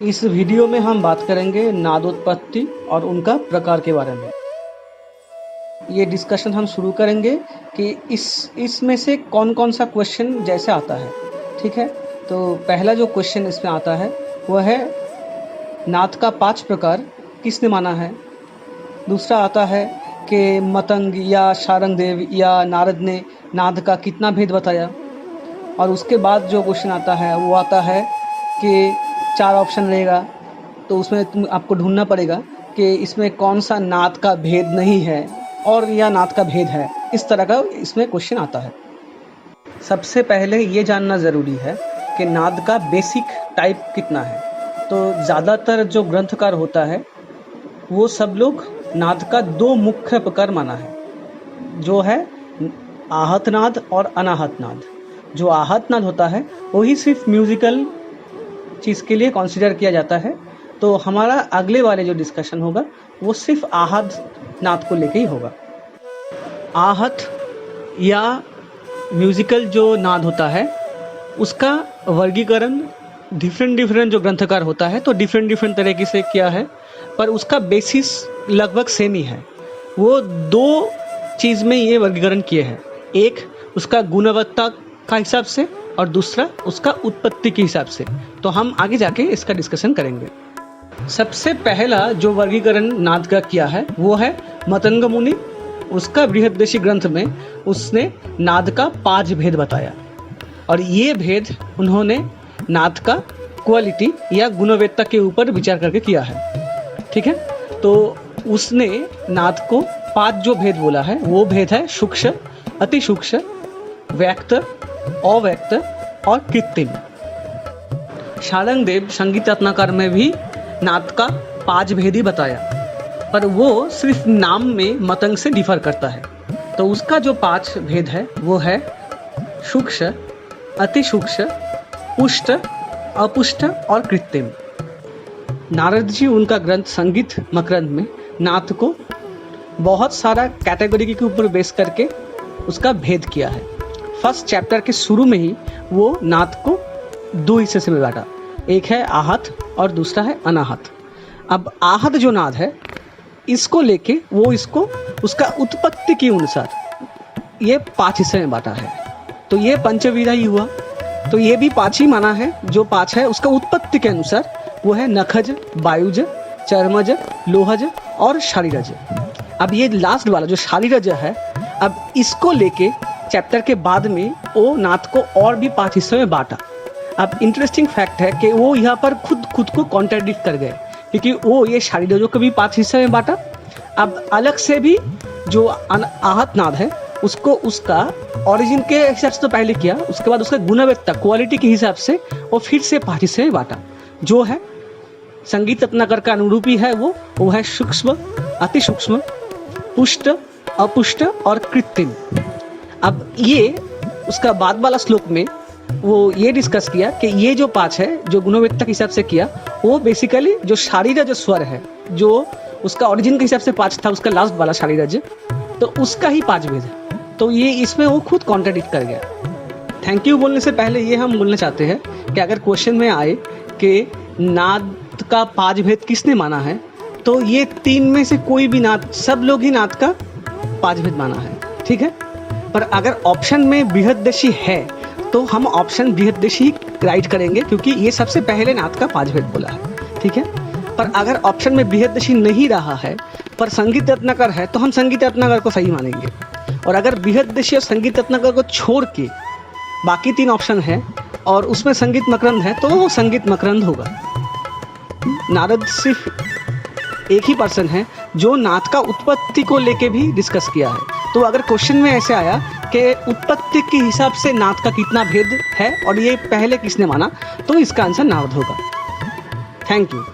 इस वीडियो में हम बात करेंगे नादोत्पत्ति और उनका प्रकार के बारे में। ये डिस्कशन हम शुरू करेंगे कि इसमें से कौन कौन सा क्वेश्चन जैसे आता है। ठीक है, तो पहला जो क्वेश्चन इसमें आता है वह है नाद का 5 प्रकार किसने माना है। दूसरा आता है कि मतंग या शारंगदेव या नारद ने नाद का कितना भेद बताया। और उसके बाद जो क्वेश्चन आता है वो आता है कि 4 ऑप्शन रहेगा, तो उसमें आपको ढूंढना पड़ेगा कि इसमें कौन सा नाद का भेद नहीं है और या नाद का भेद है। इस तरह का इसमें क्वेश्चन आता है। सबसे पहले ये जानना ज़रूरी है कि नाद का बेसिक टाइप कितना है। तो ज़्यादातर जो ग्रंथकार होता है वो सब लोग नाद का 2 मुख्य प्रकार माना है, जो है आहत नाद और अनाहत नाद। जो आहत नाद होता है वही सिर्फ म्यूज़िकल चीज़ के लिए कंसीडर किया जाता है। तो हमारा अगले वाले जो डिस्कशन होगा वो सिर्फ आहत नाद को लेके ही होगा। आहत या म्यूज़िकल जो नाद होता है उसका वर्गीकरण डिफरेंट जो ग्रंथकार होता है तो डिफरेंट तरीके से किया है, पर उसका बेसिस लगभग सेम ही है। वो 2 चीज़ में ये वर्गीकरण किए हैं, एक उसका गुणवत्ता का हिसाब से और दूसरा उसका उत्पत्ति के हिसाब से। तो हम आगे जाके इसका डिस्कशन करेंगे। सबसे पहला जो वर्गीकरण नाद का किया है वो है मतंग मुनि। उसका बृहददेशी ग्रंथ में उसने नाद का 5 भेद बताया और ये भेद उन्होंने नाद का क्वालिटी या गुणवत्ता के ऊपर विचार करके किया है। ठीक है, तो उसने नाद को 5 जो भेद बोला है वो भेद है सूक्ष्म, अति सूक्ष्म, व्यक्त, अव्यक्त और कृत्रिम। शारंगदेव संगीत रत्नाकर में भी नाद का 5 भेद ही बताया, पर वो सिर्फ नाम में मतंग से डिफर करता है। तो उसका जो 5 भेद है वो है सूक्ष्म, अति सूक्ष्म, पुष्ट, अपुष्ट और कृत्रिम। नारद जी उनका ग्रंथ संगीत मकरंद में नाद को बहुत सारा कैटेगरी के ऊपर बेस करके उसका भेद किया है। फर्स्ट चैप्टर के शुरू में ही वो नाद को 2 हिस्से में बांटा, एक है आहत और दूसरा है अनाहत। अब आहत जो नाद है इसको लेके वो इसको उसका उत्पत्ति के अनुसार ये 5 हिस्से में बांटा है। तो ये पंचविधा ही हुआ, तो ये भी 5 ही माना है। जो 5 है उसका उत्पत्ति के अनुसार वो है नखज, वायुज, चर्मज, लोहज और शारीरज। अब ये लास्ट वाला जो शारीरज है, अब इसको लेके चैप्टर के बाद में वो नाद को और भी 5 हिस्सों में बांटा। अब इंटरेस्टिंग फैक्ट है कि वो यहाँ पर खुद को कॉन्ट्रडिक्ट कर गए, क्योंकि वो ये शारीरजों को भी 5 हिस्से में बांटा। अब अलग से भी जो आहत नाद है उसको उसका ओरिजिन के हिसाब से तो पहले किया, उसके बाद उसका गुणवत्ता क्वालिटी के हिसाब से वो फिर से 5 हिस्से में बांटा। जो है संगीत रत्नाकर का अनुरूपी है वो है सूक्ष्म, अति सूक्ष्म, पुष्ट, अपुष्ट और कृत्रिम। अब ये उसका बाद वाला श्लोक में वो ये डिस्कस किया कि ये जो 5 है जो गुणवत्ता के हिसाब से किया वो बेसिकली जो शारीरज स्वर है, जो उसका ओरिजिन के हिसाब से 5 था, उसका लास्ट वाला शारीरज, तो उसका ही 5 भेद है। तो ये इसमें वो खुद कॉन्ट्रडिक्ट कर गया। थैंक यू बोलने से पहले ये हम बोलना चाहते हैं कि अगर क्वेश्चन में आए कि नाद का 5 भेद किसने माना है, तो ये 3 में से कोई भी नाद, सब लोग ही नाद का 5 भेद माना है। ठीक है, पर अगर ऑप्शन में बृहददेशी है तो हम ऑप्शन बृहददेशी राइट करेंगे, क्योंकि ये सबसे पहले नाद का 5 भेद बोला है। ठीक है, पर अगर ऑप्शन में बृहददेशी नहीं रहा है पर संगीत रत्नाकर है तो हम संगीत रत्नाकर को सही मानेंगे। और अगर बृहददेशी और संगीत रत्नाकर को छोड़ के बाकी 3 ऑप्शन है और उसमें संगीत मकरंद है तो वो संगीत मकरंद होगा। नारद सिर्फ एक ही पर्सन है जो नाद का उत्पत्ति को लेके भी डिस्कस किया है। तो अगर क्वेश्चन में ऐसे आया कि उत्पत्ति के हिसाब से नाद का कितना भेद है और ये पहले किसने माना, तो इसका आंसर नारद होगा। Thank you.